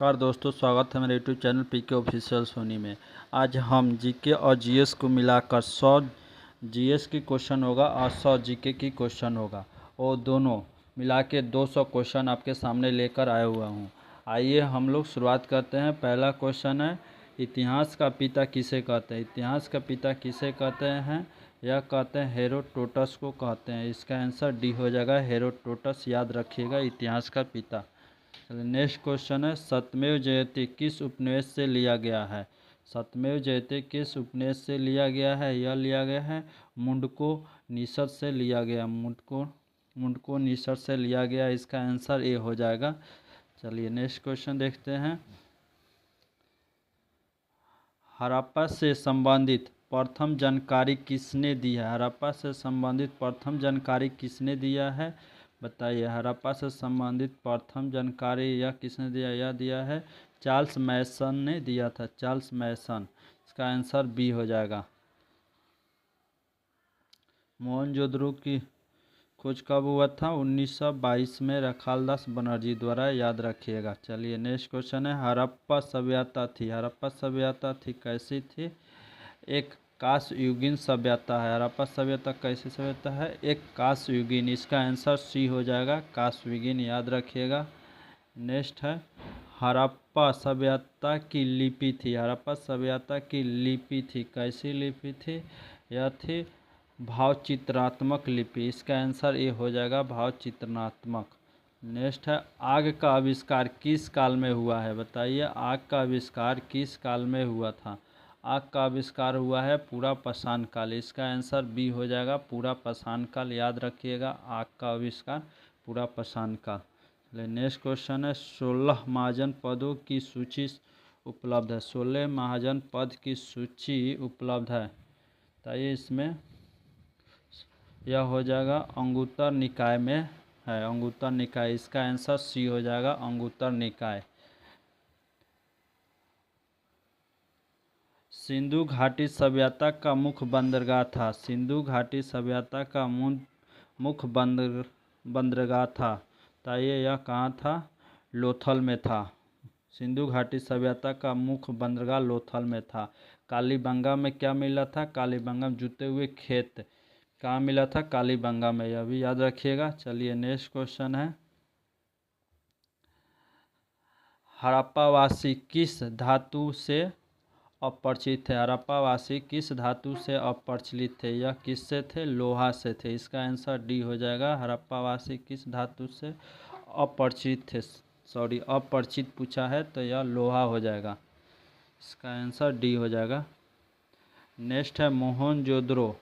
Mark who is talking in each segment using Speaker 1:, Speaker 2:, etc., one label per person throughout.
Speaker 1: नमस्कार दोस्तों, स्वागत है मेरे YouTube channel PK official Soni में। आज हम जीके और जीएस को मिलाकर 100 जीएस की क्वेश्चन होगा और 100 जीके की क्वेश्चन होगा और दोनों मिला के 200 क्वेश्चन आपके सामने लेकर आया हुआ हूँ। आइए हम लोग शुरुआत करते हैं। पहला क्वेश्चन है, इतिहास का पिता किसे कहते हैं? इतिहास का पिता किसे कहते हैं? यह कहते हैं हेरोडोटस को कहते हैं। इसका आंसर डी हो जाएगा, हेरोडोटस। याद रखिएगा, इतिहास का पिता। नेक्स्ट क्वेश्चन है, सत्यमेव जयते किस उपनिवेश से लिया गया है? सत्यमेव जयते किस उपनिवेश से लिया गया है? यह लिया गया है मुंडको निषद से लिया गया। मुंडको निषद से लिया गया। इसका आंसर ए हो जाएगा। चलिए नेक्स्ट क्वेश्चन देखते हैं। हड़प्पा से संबंधित प्रथम जानकारी किसने दी है? हड़प्पा से संबंधित प्रथम जानकारी किसने दिया है? बताइए। हड़प्पा से संबंधित प्रथम जानकारी यह किसने दिया? यह दिया है चार्ल्स मैसन ने दिया था। चार्ल्स मैसन। इसका आंसर बी हो जाएगा। मोहनजोदड़ो की खोज कब हुआ था? 1922 में रखालदास बनर्जी द्वारा। याद रखिएगा। चलिए नेक्स्ट क्वेश्चन है, हड़प्पा सभ्यता थी। हड़प्पा सभ्यता थी कैसी थी? एक कांस्ययुगीन सभ्यता है। हड़प्पा सभ्यता कैसी सभ्यता है? एक कांस्ययुगीन। इसका आंसर सी हो जाएगा, कांस्ययुगीन। याद रखिएगा। नेक्स्ट है, हड़प्पा सभ्यता की लिपि थी। हड़प्पा सभ्यता की लिपि थी कैसी लिपि थी? यह थी भावचित्रात्मक लिपि। इसका आंसर ये हो जाएगा, भावचित्रात्मक। नेक्स्ट है, आग का आविष्कार किस काल में हुआ है? बताइए, आग का आविष्कार किस काल में हुआ था? आग का आविष्कार हुआ है पूरा पाषाण काल। इसका आंसर बी हो जाएगा, पूरा पाषाण काल। याद रखिएगा, आग का आविष्कार पूरा पाषाण काल। नेक्स्ट क्वेश्चन है, 16 महाजन पदों की सूची उपलब्ध है। 16 महाजन पद की सूची उपलब्ध है। बताइए, इसमें यह हो जाएगा अंगुत्तर निकाय में है। अंगुत्तर निकाय। इसका आंसर सी हो जाएगा, अंगुत्तर निकाय। सिंधु घाटी सभ्यता का मुख्य बंदरगाह था। सिंधु घाटी सभ्यता का मुख्य बंदरगाह था। बताइए, यह कहाँ था? लोथल में था। सिंधु घाटी सभ्यता का मुख्य बंदरगाह लोथल में था। कालीबंगा में क्या मिला था? कालीबंगा में जुते हुए खेत। कहाँ मिला था? कालीबंगा में। यह भी याद रखिएगा। चलिए नेक्स्ट क्वेश्चन है, हड़प्पावासी किस धातु से अपरिचित थे? हड़प्पावासी किस धातु से अपरिचित थे? यह किससे थे? लोहा से थे। इसका आंसर डी हो जाएगा। हड़प्पावासी किस धातु से अपरिचित थे? अपरिचित पूछा है तो यह लोहा हो जाएगा। इसका आंसर डी हो जाएगा। नेक्स्ट है, मोहनजोदड़ो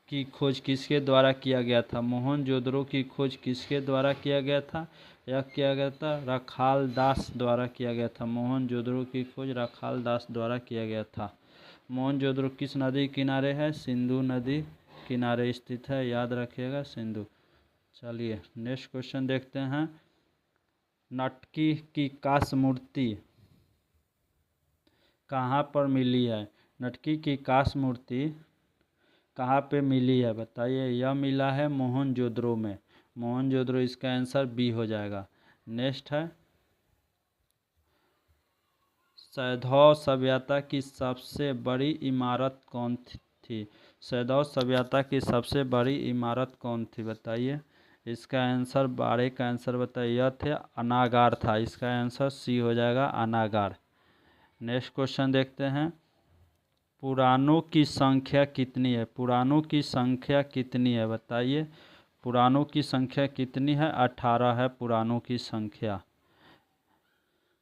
Speaker 1: की खोज किसके द्वारा किया गया था? मोहनजोदड़ो की खोज किसके द्वारा किया गया था? यह किया गया था रखालदास द्वारा किया गया था। मोहनजोदड़ो की खोज रखालदास द्वारा किया गया था। मोहनजोदड़ो किस नदी किनारे है? सिंधु नदी किनारे स्थित है। याद रखिएगा, सिंधु। चलिए नेक्स्ट क्वेश्चन देखते हैं, नटकी की कांस्य मूर्ति कहाँ पर मिली है? नटकी की कांस्य मूर्ति कहाँ पे मिली है? बताइए। यह मिला है मोहनजोदड़ो में। मोहनजोदड़ो। इसका आंसर बी हो जाएगा। नेक्स्ट है, सैंधव सभ्यता की सबसे बड़ी इमारत कौन थी? सैंधव सभ्यता की सबसे बड़ी इमारत कौन थी? बताइए। इसका आंसर, बारह का आंसर बताइए। यह थे अनागार था। इसका आंसर सी हो जाएगा, अनागार। नेक्स्ट क्वेश्चन देखते हैं, पुराणों की संख्या कितनी है? पुराणों की संख्या कितनी है? बताइए। पुराणों की संख्या कितनी है? 18 है पुराणों की संख्या।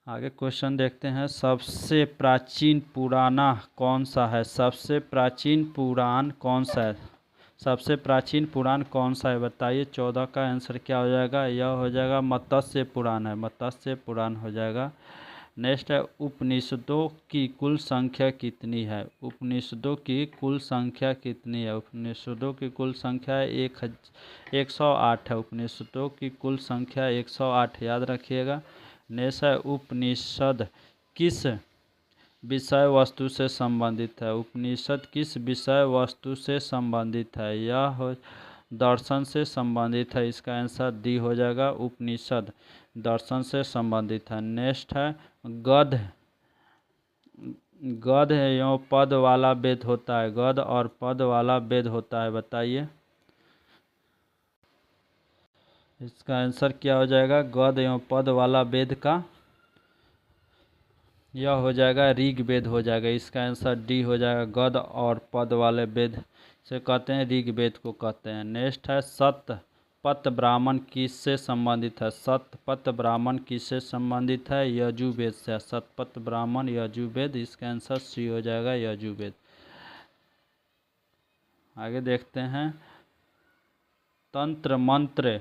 Speaker 1: आगे क्वेश्चन देखते हैं, सबसे प्राचीन पुराना कौन सा है? सबसे प्राचीन पुराण कौन सा है? सबसे प्राचीन पुराण कौन सा है? बताइए। 14 का आंसर क्या हो जाएगा? यह हो जाएगा मत्स्य पुराण है। मत्स्य पुराण हो जाएगा। नेक्स्ट है, उपनिषदों की कुल संख्या कितनी है? उपनिषदों की कुल संख्या कितनी है? उपनिषदों की कुल संख्या 108 है। उपनिषदों की कुल संख्या 108। याद रखिएगा। नेक्स्ट है, उपनिषद किस विषय वस्तु से संबंधित है? उपनिषद किस विषय वस्तु से संबंधित है? यह दर्शन से संबंधित है। इसका आंसर डी हो जाएगा, उपनिषद दर्शन से संबंधित है। नेक्स्ट है गद्य। गद्य एवं पद वाला वेद होता है। गद्य और पद वाला वेद होता है, बताइए। इसका आंसर क्या हो जाएगा? गद्य एवं पद वाला वेद का यह हो जाएगा ऋग्वेद हो जाएगा। इसका आंसर डी हो जाएगा। गद्य और पद वाले वेद से कहते हैं ऋग्वेद को कहते हैं। नेक्स्ट है सत्य पत ब्राह्मण किससे संबंधित है? सतपथ ब्राह्मण किससे संबंधित है? यजुर्वेद से। सतपथ ब्राह्मण यजुर्वेद। इसका आंसर सी हो जाएगा यजुर्वेद। आगे देखते हैं तंत्र मंत्र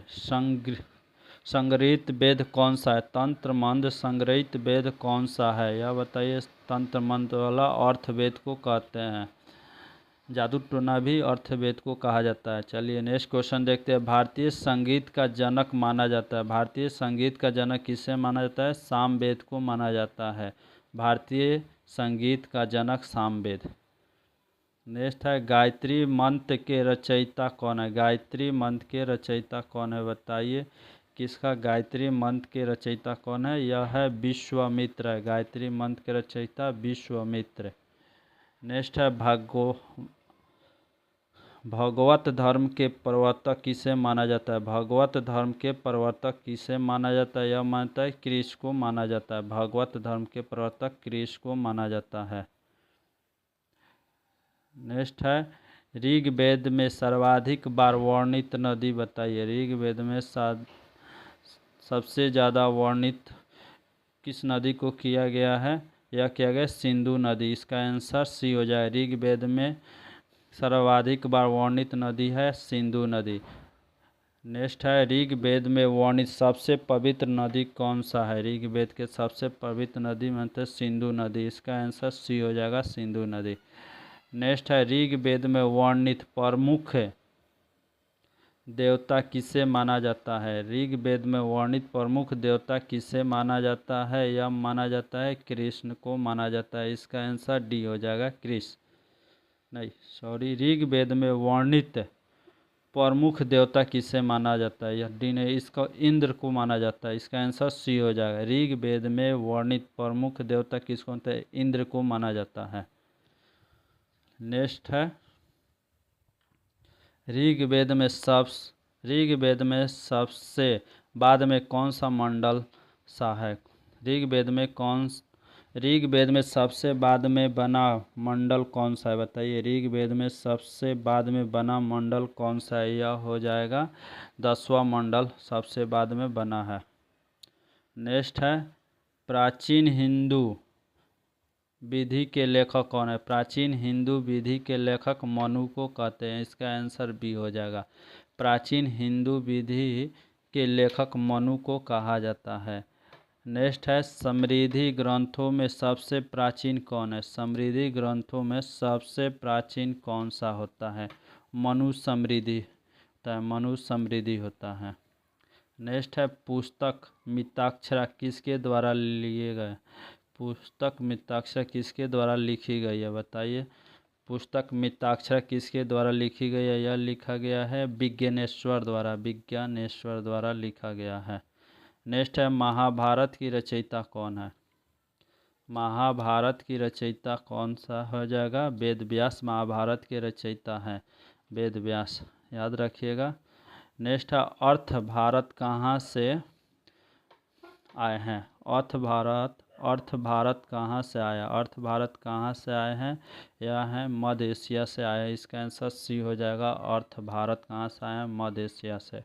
Speaker 1: संग्रहित वेद कौन सा है? तंत्र मंत्र संग्रहित वेद कौन सा है, यह बताइए। तंत्र मंत्र वाला अर्थवेद को कहते हैं। जादू टोना भी अर्थवेद को कहा जाता है। चलिए नेक्स्ट क्वेश्चन देखते हैं। भारतीय संगीत का जनक माना जाता है। भारतीय संगीत का जनक किसे माना जाता है? सामवेद को माना जाता है। भारतीय संगीत का जनक सामवेद। नेक्स्ट है गायत्री मंत्र के रचयिता कौन है? गायत्री मंत्र के रचयिता कौन है, बताइए। किसका गायत्री मंत्र के रचयिता कौन है? यह है विश्वामित्र है। गायत्री मंत्र के रचयिता विश्वामित्र। नेक्स्ट है भगवत धर्म के प्रवर्तक किसे माना जाता है? भगवत धर्म के प्रवर्तक किसे माना जाता है? यह मानता है कृष्ण को माना जाता है। भगवत धर्म के प्रवर्तक कृष्ण को माना जाता है। नेक्स्ट है ऋग्वेद में सर्वाधिक बार वर्णित नदी, बताइए। ऋग्वेद में सबसे ज़्यादा वर्णित किस नदी को किया गया है? यह किया गया सिंधु नदी। इसका आंसर सी हो जाए। ऋग्वेद में सर्वाधिक बार वर्णित नदी है सिंधु नदी। नेक्स्ट है ऋग्वेद में वर्णित सबसे पवित्र नदी कौन सा है? ऋग्वेद के सबसे पवित्र नदी मानते सिंधु नदी। इसका आंसर सी हो जाएगा सिंधु नदी। नेक्स्ट है ऋग्वेद में वर्णित प्रमुख देवता किसे माना जाता है? ऋग्वेद में वर्णित प्रमुख देवता किसे माना जाता है? यह माना जाता है कृष्ण को माना जाता है। इसका आंसर डी हो जाएगा कृष्ण, नहीं सॉरी। ऋग्वेद में वर्णित प्रमुख देवता किसे माना जाता है? यह डी नहीं, इसका इंद्र को माना जाता है। इसका आंसर सी हो जाएगा। ऋग्वेद में वर्णित प्रमुख देवता किसको होता है? इंद्र को माना जाता है। नेक्स्ट है ऋग्वेद में सबसे बाद में कौन सा मंडल सा है? ऋग्वेद में सबसे बाद में बना मंडल कौन सा है, बताइए। ऋग्वेद में सबसे बाद में बना मंडल कौन सा है? यह हो जाएगा 10वां मंडल सबसे बाद में बना है। नेक्स्ट है प्राचीन हिंदू विधि के लेखक कौन है? प्राचीन हिंदू विधि के लेखक मनु को कहते हैं। इसका आंसर बी हो जाएगा। प्राचीन हिंदू विधि के लेखक मनु को कहा जाता है। नेक्स्ट है समृद्धि ग्रंथों में सबसे प्राचीन कौन है? समृद्धि ग्रंथों में सबसे प्राचीन कौन सा होता है? मनु समृद्धि होता है। मनु समृद्धि होता है। नेक्स्ट है पुस्तक मिताक्षरा किसके द्वारा लिए गए? पुस्तक मिताक्षरा किसके द्वारा लिखी गई है, बताइए। पुस्तक मिताक्षरा किसके द्वारा लिखी गई है? यह लिखा गया है विज्ञानेश्वर द्वारा लिखा गया है। नेक्स्ट है महाभारत की रचयिता कौन है? महाभारत की रचयिता कौन सा हो जाएगा? वेद व्यास महाभारत के रचयिता हैं, वेद व्यास, याद रखिएगा। नेक्स्ट है अर्थ भारत कहाँ से आए हैं? अर्थ भारत कहाँ से आया? अर्थ भारत कहाँ से आए हैं? यह है मध्य एशिया से आया है। इसका आंसर सी हो जाएगा। अर्थ भारत कहाँ से आया? मध्य एशिया से।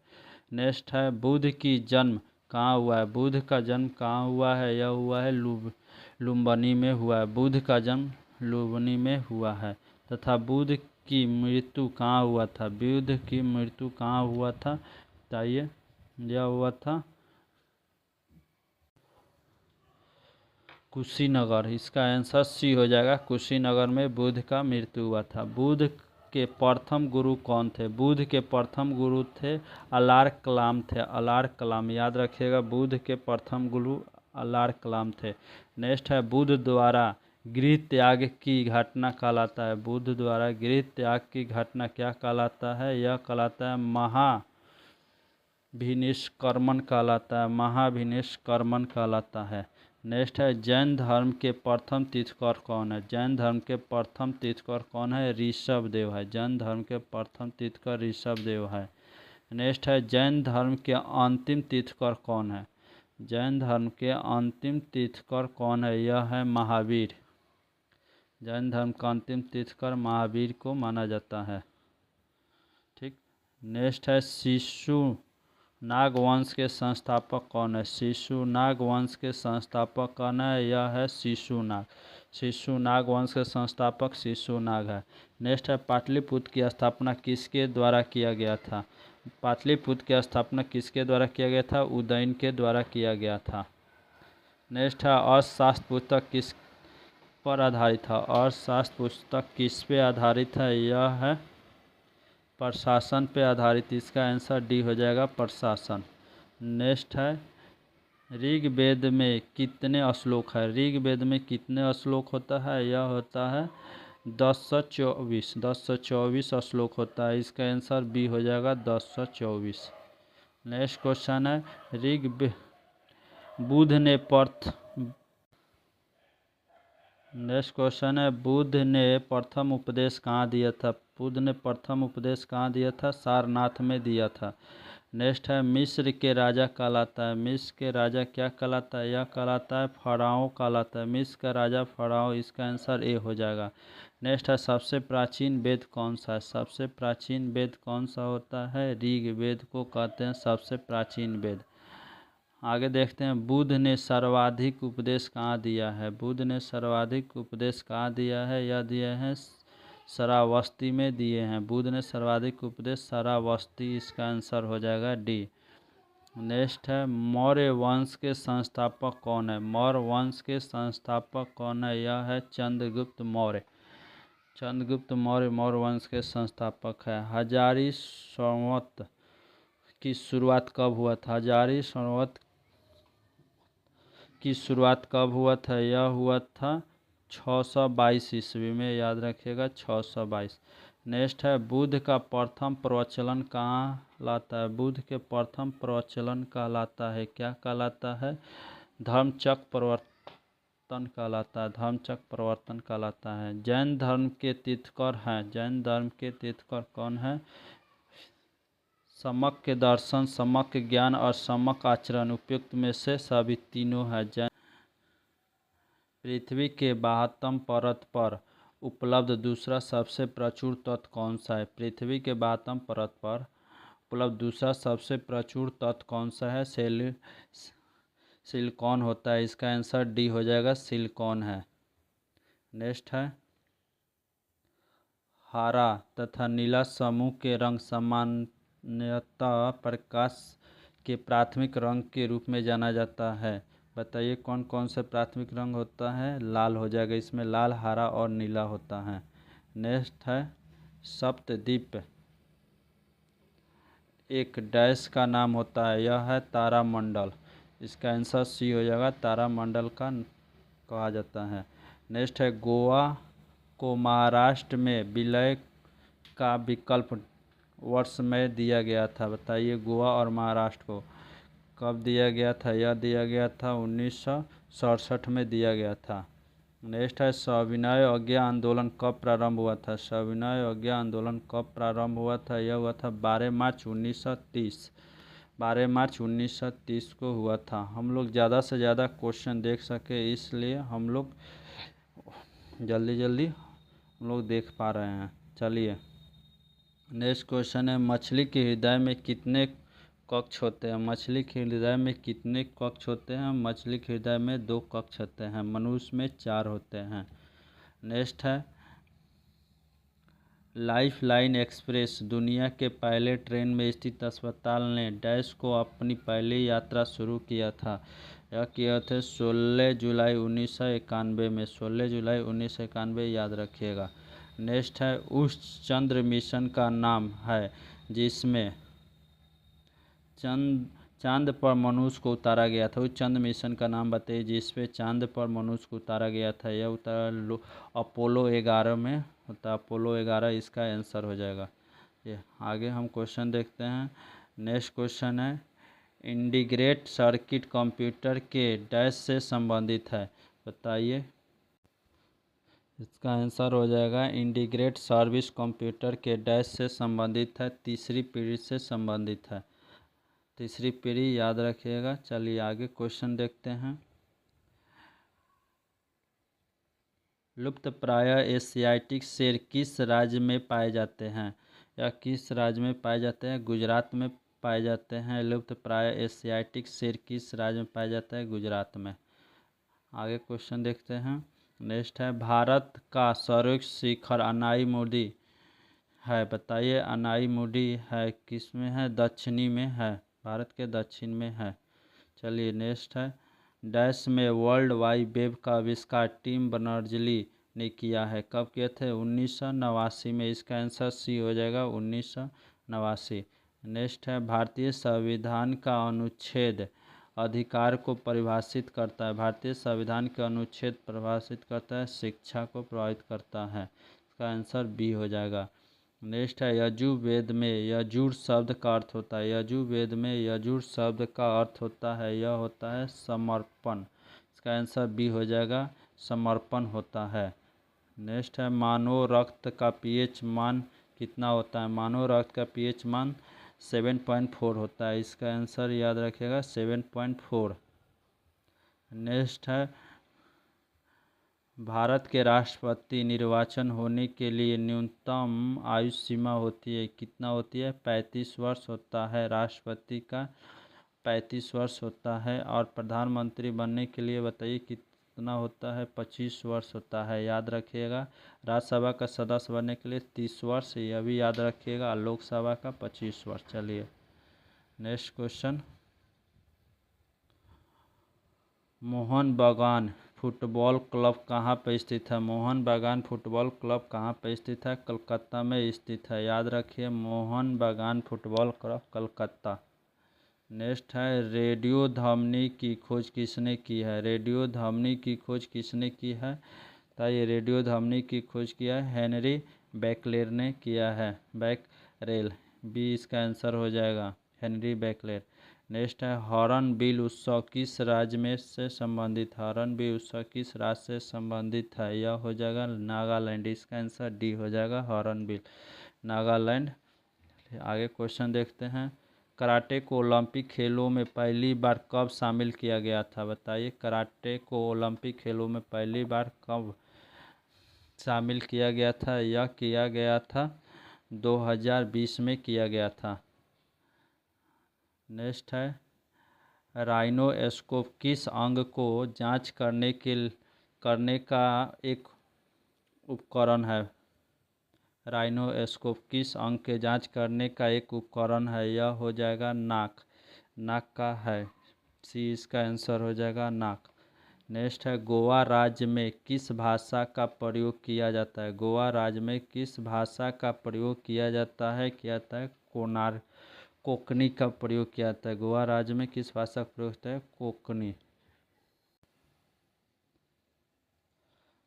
Speaker 1: नेक्स्ट है बुद्ध की जन्म कहाँ हुआ है? बुद्ध का जन्म कहाँ हुआ है? यह हुआ है लुम्बिनी में हुआ है। बुद्ध का जन्म लुम्बिनी में हुआ है। तथा बुद्ध की मृत्यु कहाँ हुआ था? बुद्ध की मृत्यु कहाँ हुआ था, बताइए। यह हुआ था कुशीनगर। इसका आंसर सी हो जाएगा। कुशीनगर में बुद्ध का मृत्यु हुआ था। बुद्ध के प्रथम गुरु कौन थे? बुद्ध के प्रथम गुरु थे अलार कलाम थे। अलार कलाम, याद रखिएगा। बुद्ध के प्रथम गुरु अलार कलाम थे। नेक्स्ट है बुद्ध द्वारा गृह त्याग की घटना कहलाता है। बुद्ध द्वारा गृह त्याग की घटना क्या कहलाता है? यह कहलाता है भिनिष्कर्मण कहलाता है, महाभिनिष्कर्मण कहलाता है। नेक्स्ट है जैन धर्म के प्रथम तीर्थंकर कौन है? जैन धर्म के प्रथम तीर्थंकर कौन है? ऋषभदेव है। जैन धर्म के प्रथम तीर्थंकर ऋषभदेव है। नेक्स्ट है जैन धर्म के अंतिम तीर्थंकर कौन है? जैन धर्म के अंतिम तीर्थंकर कौन है? यह है महावीर। जैन धर्म का अंतिम तीर्थंकर महावीर को माना जाता है। ठीक। नेक्स्ट है शिशुनाग वंश के संस्थापक कौन है? शिशुनाग वंश के संस्थापक कौन है? यह है शिशुनाग। शिशुनाग वंश के संस्थापक शिशुनाग है। नेक्स्ट है पाटलिपुत्र की स्थापना किसके द्वारा किया गया था? पाटलिपुत्र की स्थापना किसके द्वारा किया गया था? उदयन के द्वारा किया गया था। नेक्स्ट है अर्थशास्त्र पुस्तक किस पर आधारित है? अर्थशास्त्र पुस्तक किस पे आधारित है? यह है प्रशासन पे आधारित। इसका आंसर डी हो जाएगा, प्रशासन। नेक्स्ट है ऋग्वेद में कितने श्लोक है? ऋग्वेद में कितने श्लोक होता है? यह होता है 1024। 1024 श्लोक होता है। इसका आंसर बी हो जाएगा 1024। नेक्स्ट क्वेश्चन है बुद्ध ने नेक्स्ट क्वेश्चन है बुद्ध ने प्रथम उपदेश कहाँ दिया था? बुद्ध ने प्रथम उपदेश कहाँ दिया था? सारनाथ में दिया था। नेक्स्ट है मिस्र के राजा कहलाता है। मिस्र के राजा क्या कहलाता है? यह कहलाता है फराओ कहलाता है। मिस्र का राजा फराओ। इसका आंसर ए हो जाएगा। नेक्स्ट है सबसे प्राचीन वेद कौन सा है? सबसे प्राचीन वेद कौन सा होता है? ऋग्वेद को कहते हैं सबसे प्राचीन वेद। आगे देखते हैं बुद्ध ने सर्वाधिक उपदेश कहाँ दिया है? बुद्ध ने सर्वाधिक उपदेश कहाँ दिया है? यह दिए हैं श्रावस्ती में दिए हैं। बुद्ध ने सर्वाधिक उपदेश श्रावस्ती। इसका आंसर हो जाएगा डी। नेक्स्ट है मौर्य वंश के संस्थापक कौन है? मौर्य वंश के संस्थापक कौन है? यह है चंद्रगुप्त मौर्य। चंद्रगुप्त मौर्य मौर्य वंश के संस्थापक है। हजारी संवत की शुरुआत कब हुआ था? हजारी संवत की शुरुआत कब हुआ था? यह हुआ था 622 ईस्वी में। याद रखिएगा 622। नेक्स्ट है बुद्ध का प्रथम प्रवचन कहाँ लाता है? बुद्ध के प्रथम प्रवचन कहलाता है, क्या कहलाता है? धर्मचक्र प्रवर्तन कहलाता है। धर्मचक्र प्रवर्तन कहलाता है। जैन धर्म के तीर्थंकर हैं। जैन धर्म के तीर्थंकर कौन है? सम्यक दर्शन, सम्यक ज्ञान और सम्यक आचरण। उपयुक्त में से सभी तीनों है। जैन पृथ्वी के 72 परत पर उपलब्ध दूसरा सबसे प्रचुर तत्व कौन सा है? पृथ्वी के 72 परत पर उपलब्ध दूसरा सबसे प्रचुर तत्व कौन सा है? सिलिकॉन होता है। इसका आंसर डी हो जाएगा, सिलिकॉन है। नेक्स्ट है हरा तथा नीला समूह के रंग सामान्यतः प्रकाश के प्राथमिक रंग के रूप में जाना जाता है। बताइए कौन कौन से प्राथमिक रंग होता है? लाल हो जाएगा। इसमें लाल, हरा और नीला होता है। नेक्स्ट है सप्तद्वीप एक डैश का नाम होता है। यह है तारामंडल। इसका आंसर सी हो जाएगा, तारामंडल का कहा जाता है। नेक्स्ट है गोवा को महाराष्ट्र में विलय का विकल्प वर्ष में दिया गया था। बताइए गोवा और महाराष्ट्र को कब दिया गया था? यह दिया गया था 1967 में दिया गया था। नेक्स्ट है सविनय अवज्ञा आंदोलन कब प्रारंभ हुआ था? सविनय अवज्ञा आंदोलन कब प्रारंभ हुआ था? यह हुआ था 12 मार्च 1930। 12 मार्च 1930 को हुआ था। हम लोग ज़्यादा से ज़्यादा क्वेश्चन देख सके इसलिए हम लोग जल्दी जल्दी हम लोग देख पा रहे हैं। चलिए नेक्स्ट क्वेश्चन है मछली के हृदय में कितने कक्ष होते हैं? मछली के हृदय में कितने कक्ष होते हैं? मछली के हृदय में 2 कक्ष होते हैं। मनुष्य में 4 होते हैं। नेक्स्ट है लाइफ लाइन एक्सप्रेस दुनिया के पहले ट्रेन में स्थित अस्पताल ने डैश को अपनी पहली यात्रा शुरू किया था। यह किया था 16 जुलाई 1991 में। 16 जुलाई 1991 याद रखिएगा। नेक्स्ट है उस चंद्र मिशन का नाम है जिसमें चांद पर मनुष्य को उतारा गया था। उस चंद्र मिशन का नाम बताइए जिसपे चांद पर मनुष्य को उतारा गया था। यह उतारा अपोलो 11 में होता है। अपोलो 11 इसका आंसर हो जाएगा। ये आगे हम क्वेश्चन देखते हैं। नेक्स्ट क्वेश्चन है इंटीग्रेटेड सर्किट कंप्यूटर के डैश से संबंधित है, बताइए। इसका आंसर हो जाएगा इंटीग्रेटेड सर्विस कंप्यूटर के डैश से संबंधित है, तीसरी पीढ़ी से संबंधित है, तीसरी पीढ़ी याद रखिएगा। चलिए आगे क्वेश्चन देखते हैं। लुप्तप्राय एशियाटिक शेर किस राज्य में पाए जाते हैं, या किस राज्य में पाए जाते हैं? गुजरात में पाए जाते हैं। लुप्तप्राय एशियाटिक शेर किस राज्य में पाया जाता है? गुजरात में। आगे क्वेश्चन देखते हैं। नेक्स्ट है भारत का सर्वोच्च शिखर अनाई है, बताइए। अनाई है किस में है? दक्षिणी में है, भारत के दक्षिण में है। चलिए नेक्स्ट है डैश में वर्ल्ड वाइड वेब का आविष्कार टिम बर्नर्स-ली ने किया है, कब किए थे? 1989 में। इसका आंसर सी हो जाएगा, 1989। नेक्स्ट है भारतीय संविधान का अनुच्छेद अधिकार को परिभाषित करता है, भारतीय संविधान के अनुच्छेद परिभाषित करता है शिक्षा को प्रभावित करता है, इसका आंसर बी हो जाएगा। नेक्स्ट है यजुर्वेद में यजुर शब्द का अर्थ होता है, यजुर्वेद में यजुर शब्द का अर्थ होता है, यह होता है समर्पण, इसका आंसर बी हो जाएगा, समर्पण होता है। नेक्स्ट है मानव रक्त का पीएच मान कितना होता है? मानव रक्त का पीएच मान 7.4 होता है, इसका आंसर याद रखिएगा 7.4। नेक्स्ट है भारत के राष्ट्रपति निर्वाचन होने के लिए न्यूनतम आयु सीमा होती है, कितना होती है? 35 वर्ष होता है, राष्ट्रपति का 35 वर्ष होता है। और प्रधानमंत्री बनने के लिए बताइए कितना होता है? 25 वर्ष होता है, याद रखिएगा। राज्यसभा का सदस्य बनने के लिए 30 वर्ष, यह भी याद रखिएगा। लोकसभा का 25 वर्ष। चलिए नेक्स्ट क्वेश्चन। मोहन बागान फुटबॉल क्लब कहाँ पर स्थित है? मोहन बागान फुटबॉल क्लब कहाँ पर स्थित है? कलकत्ता में स्थित है, याद रखिए मोहन बागान फुटबॉल क्लब कलकत्ता। नेक्स्ट है रेडियो धमनी की खोज किसने की है? रेडियो धमनी की खोज किसने की है? बताइए। रेडियो धमनी की खोज किया है हेनरी बेकलेर ने किया है, बैकरेल, बी इसका आंसर हो जाएगा, हेनरी बेकलेर। नेक्स्ट है हॉर्नबिल उत्सव किस राज्य में से संबंधित? हॉर्नबिल उत्सव किस राज्य से संबंधित है? यह हो जाएगा नागालैंड, इसका आंसर डी हो जाएगा, हॉर्नबिल, नागालैंड। आगे क्वेश्चन देखते हैं। कराटे को ओलंपिक खेलों में पहली बार कब शामिल किया गया था? बताइए। कराटे को ओलंपिक खेलों में पहली बार कब शामिल किया गया था? यह किया गया था 2020 में किया गया था। नेक्स्ट है राइनोस्कोप किस अंग को जांच करने का एक उपकरण है? राइनोस्कोप किस अंग के जांच करने का एक उपकरण है? यह हो जाएगा नाक, नाक का है, सी इसका आंसर हो जाएगा नाक। नेक्स्ट है गोवा राज्य में किस भाषा का प्रयोग किया जाता है? गोवा राज्य में किस भाषा का प्रयोग किया जाता है? कोकणी का प्रयोग किया जाता है। गोवा राज्य में किस भाषा का प्रयोग होता है? कोकणी।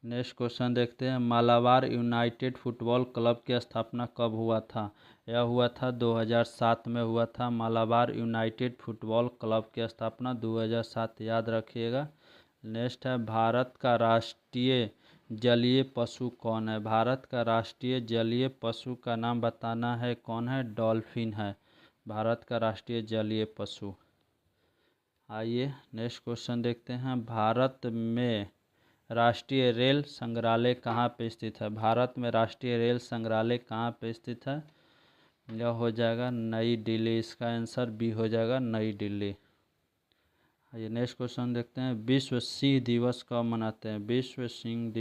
Speaker 1: नेक्स्ट क्वेश्चन देखते हैं। मालाबार यूनाइटेड फुटबॉल क्लब की स्थापना कब हुआ था? यह हुआ था 2007 में हुआ था। मालाबार यूनाइटेड फुटबॉल क्लब की स्थापना 2007, याद रखिएगा। नेक्स्ट है भारत का राष्ट्रीय जलीय पशु कौन है? भारत का राष्ट्रीय जलीय पशु का नाम बताना है, कौन है? डॉल्फिन है, भारत का राष्ट्रीय जलीय पशु। आइए नेक्स्ट क्वेश्चन देखते हैं। भारत में राष्ट्रीय रेल संग्रहालय कहाँ पे स्थित है? भारत में राष्ट्रीय रेल संग्रहालय कहाँ पे स्थित है? यह हो जाएगा नई दिल्ली, इसका आंसर बी हो जाएगा, नई दिल्ली। ये नेक्स्ट क्वेश्चन देखते हैं। विश्व सिंह दिवस कब मनाते हैं? विश्व सिंह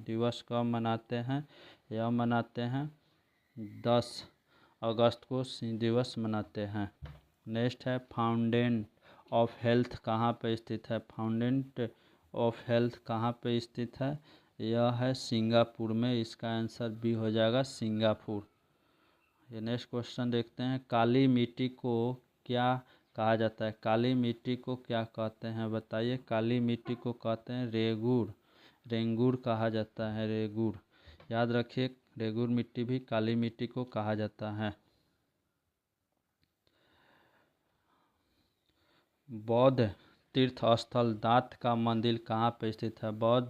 Speaker 1: दिवस कब मनाते हैं? यह मनाते हैं 10 अगस्त को सिंह दिवस मनाते हैं। नेक्स्ट है फाउंटेन ऑफ हेल्थ कहाँ पर स्थित है? फाउंटेन ऑफ हेल्थ कहाँ पर स्थित है? यह है सिंगापुर में, इसका आंसर बी हो जाएगा, सिंगापुर। ये नेक्स्ट क्वेश्चन देखते हैं। काली मिट्टी को क्या कहा जाता है? काली मिट्टी को क्या कहते हैं? बताइए। काली मिट्टी को कहते हैं रेगूर, रेंगूर कहा जाता है, रेगूर, याद रखिए। रेगूर मिट्टी भी काली मिट्टी को कहा जाता है। बौद्ध तीर्थ स्थल दात का मंदिर कहाँ पे स्थित है? बौद्ध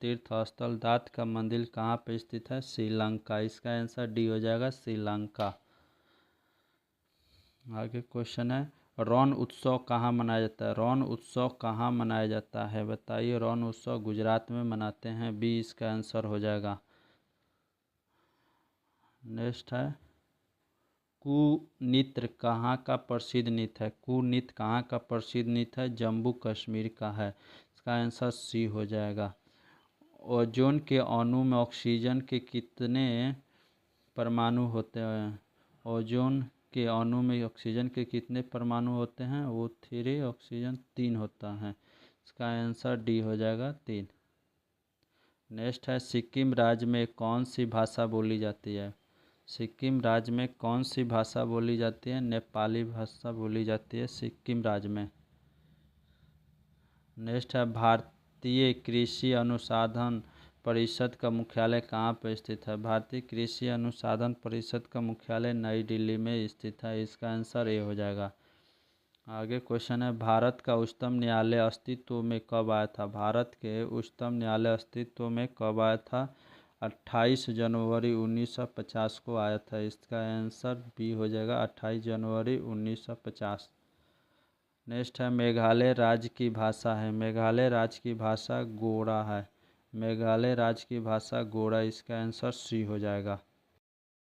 Speaker 1: तीर्थ स्थल दात का मंदिर कहाँ पे स्थित है? श्रीलंका। इसका आंसर डी हो जाएगा, श्रीलंका। आगे क्वेश्चन है, रण उत्सव कहाँ मनाया जाता है? रण उत्सव कहाँ मनाया जाता है बताइए। रण उत्सव गुजरात में मनाते हैं, बी इसका आंसर हो जाएगा। नेक्स्ट है, कुनृत्य कहाँ का प्रसिद्ध नृत्य है? कुनृत्य कहाँ का प्रसिद्ध नृत्य है? जम्मू कश्मीर का है। इसका आंसर सी हो जाएगा। ओजोन के अणु में ऑक्सीजन के कितने परमाणु होते हैं? ओजोन के अणु में ऑक्सीजन के कितने परमाणु होते हैं? वो 3, ऑक्सीजन 3 होता है। इसका आंसर डी हो जाएगा, 3। नेक्स्ट है, सिक्किम राज्य में कौन सी भाषा बोली जाती है? सिक्किम राज्य में कौन सी भाषा बोली जाती है? नेपाली भाषा बोली जाती है सिक्किम राज्य में। नेक्स्ट है, भारतीय कृषि अनुसंधान परिषद का मुख्यालय कहाँ पर स्थित है? भारतीय कृषि अनुसंधान परिषद का मुख्यालय नई दिल्ली में स्थित है। इसका आंसर ए हो जाएगा। आगे क्वेश्चन है, भारत का उच्चतम न्यायालय अस्तित्व में कब आया था? भारत के उच्चतम न्यायालय अस्तित्व में कब आया था? 28 जनवरी 1950 को आया था। इसका आंसर बी हो जाएगा, 28 जनवरी 1950। नेक्स्ट है, मेघालय राज्य की भाषा है। मेघालय राज्य की भाषा गोरा है। मेघालय राज्य की भाषा गोरा। इसका आंसर सी हो जाएगा।